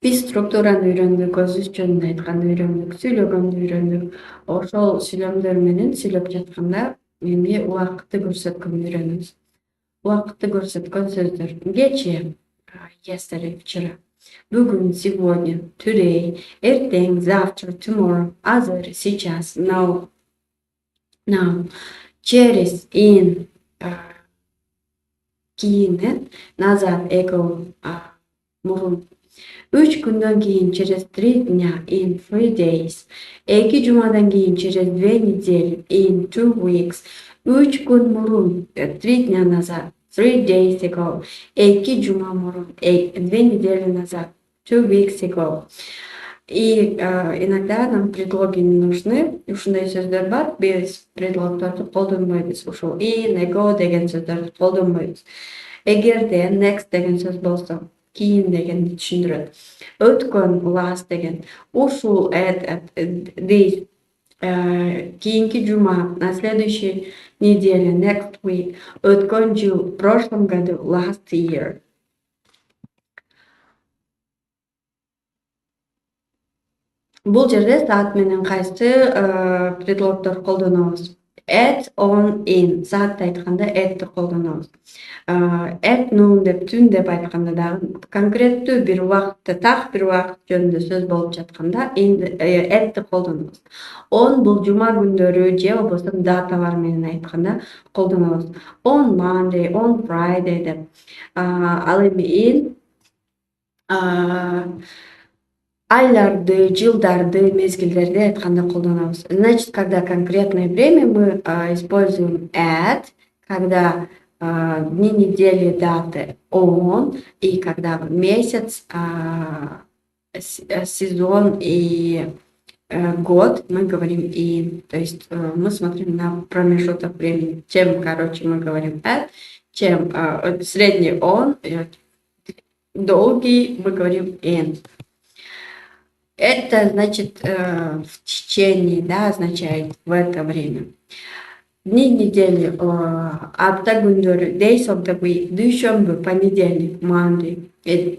Биз структураны үйрөндүк, өзүбүз жөнүндө айтканды үйрөндүк, сүйлөгөндү үйрөндүк. Ошол сүйлөмдөр менен сүйлөп жатканда эми убакытты көрсөткөндү үйрөнөбүз. Убакытты көрсөткөн сөздөр: кечээ, yesterday, вчера; бүгүн, сегодня, today; эртең, завтра, tomorrow; азыр, сейчас, now; через, in, кийин, назад, ago, мурун; 3 күндөн кийин, через 3 дня, in 3 days; 2 жумадан кийин, через 2 недели, in 2 weeks; 3 күн мурун, 3 дня назад, 3 days ago; 2 жума мурун, 2 недели назад, 2 weeks ago. И иногда нам предлоги не нужны. Ушундай сөздөр бар, биз предлогдорду колдонбойбуз. Ушул in, ago деген сөздөрдү колдонбойбуз. Эгерде next деген сөз болсо, кийин дегенди түшүндүрөт. Өткөн, last деген. Ушул, this, кийинки жума, на следующей неделе, next week; өткөн жыл, в прошлом году, last year. Бул жерде саат менен кайсы предлогдор колдонобуз? At, on, in. Саатты айтканда at'ти колдонобуз. At noon деп, түн деп айтканда дагы конкреттүү бир убакытты, так бир убакыт жөнүндө сөз болуп жатканда at'ти колдонобуз. On бул жума күндөрү же болбосо даталар менен айтканда колдонобуз. On Monday, on Friday деп. Ал эми in айларды, жылдарды, мезгилдерди айтканда колдонобуз. Значит, когда конкретное время мы используем at, когда дни недели, даты on, и когда месяц, сезон и год мы говорим in. То есть мы смотрим на промежуток времени. Чем короче мы говорим at, чем средний on, долгий мы говорим in. Это значит в течение, да, означает в это время. Дни недели, апта күндөрү, days of the week: дүйшөмбү, понедельник, Monday;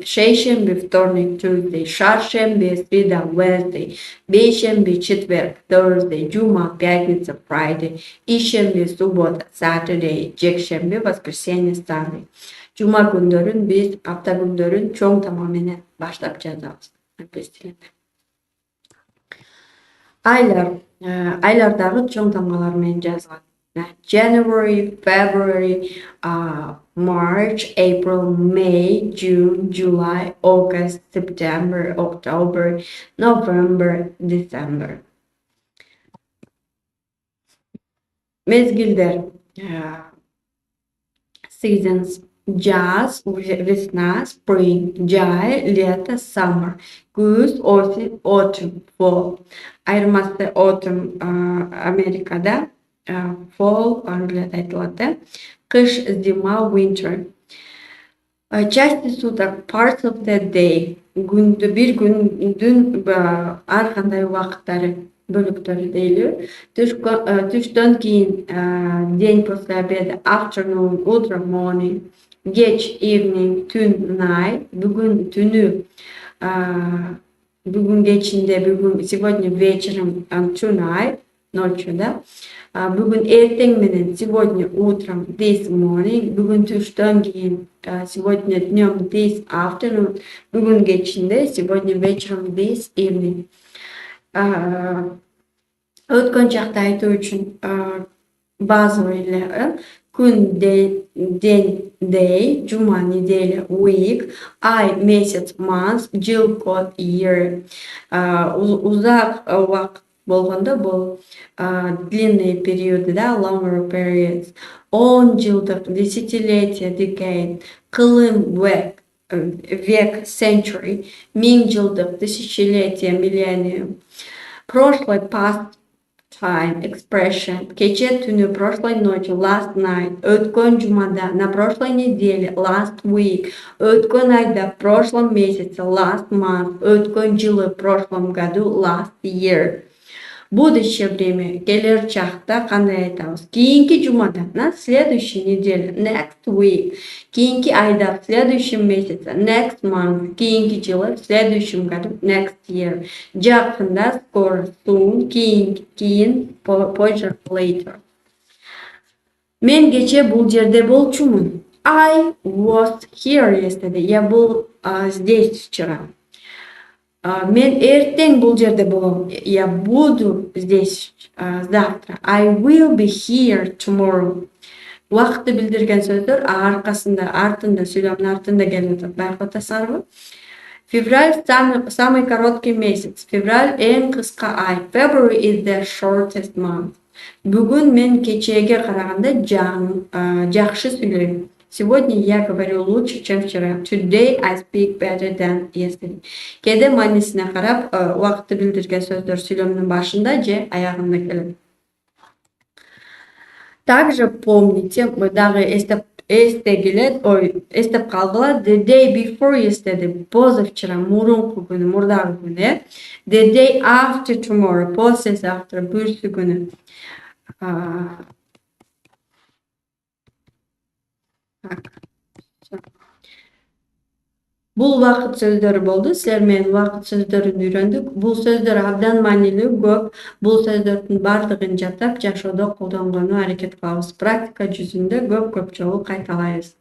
шейшемби, вторник, Tuesday; шаршемби, среда, Wednesday; бейшемби, четверг, Thursday; жума, пятница, Friday; ишемби, суббота, Saturday; жекшемби, воскресенье, Sunday. Жума күндөрүн биз апта күндөрүн чоң тама менен баштап жазабыз. Айлардагы чоң тамгалар менен жазылат. January, February, March, April, May, June, July, August, September, October, November, December. Мезгилдер: seasons: жаз, весна, spring; жай, лето, summer; күз, осень, autumn, fall. Айырмасы autumn Америкада, fall Англияда айтылат, да? Кыш, зима, winter. Части суток: parts of the day. Бир күндүн ар кандай убакыттары, бөлүктөрү дейлүү. Түштөн кийин, день после обеда, afternoon, утро, morning; кеч, evening; түн, night; бүгүн, түнү, бүгүн кечинде, сегодня вечером, tonight, ночью, да? Бүгүн эртең менен, сегодня утром, this morning; бүгүн түштөн кийин, сегодня днем, this afternoon; бүгүн кечинде, сегодня вечером, this evening. Өткөн чакты айтуу үчүн базовый эле: күн, день, day; жума, неделя, week; ай, месяц, month; жыл, год, year. Узак убакыт болгондо бул длинные периоды, да, longer periods. 10 жылдык, десятилетие, decade; кылым, век, century; 1000 жылдык, тысячелетие, millennium. Прошлый, past time, expression: кече түнү, прошлой ночью, last night; өткөн жумада, на прошлой неделе, last week; өткөн айда, в прошлом месяце, last month; өткөн жылы, в прошлом году, last year. Будущее время, келер чакта кандай айтабыз? Кийинки жумада, на следующей неделе, next week. Кийинки айда, в следующем месяце, next month. Кийинки жылы, в следующем году, next year. Жакында, скоро, soon. Кийин, позже, later. Мен кече бул жерде болчумун. I was here yesterday. Я был здесь вчера. Мен эртең бул жерде болом. Я буду здесь завтра. I will be here tomorrow. Убакытты билдирген сөздөр аркасында, артында, сүйлөмдүн артында келип атат. Байкап атасыңарбы? Февраль самый короткий месяц. Февраль эң кыска ай. February is the shortest month. Бүгүн мен кечеге караганда жакшы сүйлөйм. Сегодня я говорю лучше, чем вчера. Today I speak better than yesterday. Кээде маанисине карап, убакытты билдирген сөздөр сүйлөмдүн башында же аягында келет. Также помните, мы дагы эстеп калгыла, the day before yesterday, позавчера, мурунку күнү, мурдагы күнү. The day after tomorrow, послезавтра, бүрсү күнү. Бул убакыт сөздөрү болду. Силер менен убакыт сөздөрүн үйрөндүк. Бул сөздөр абдан маанилүү, көп. Бул сөздөрдүн бардыгын жаттап, жашоодо колдонгонго аракет кылабыз. Практика жүзүндө көп жолу кайталайбыз.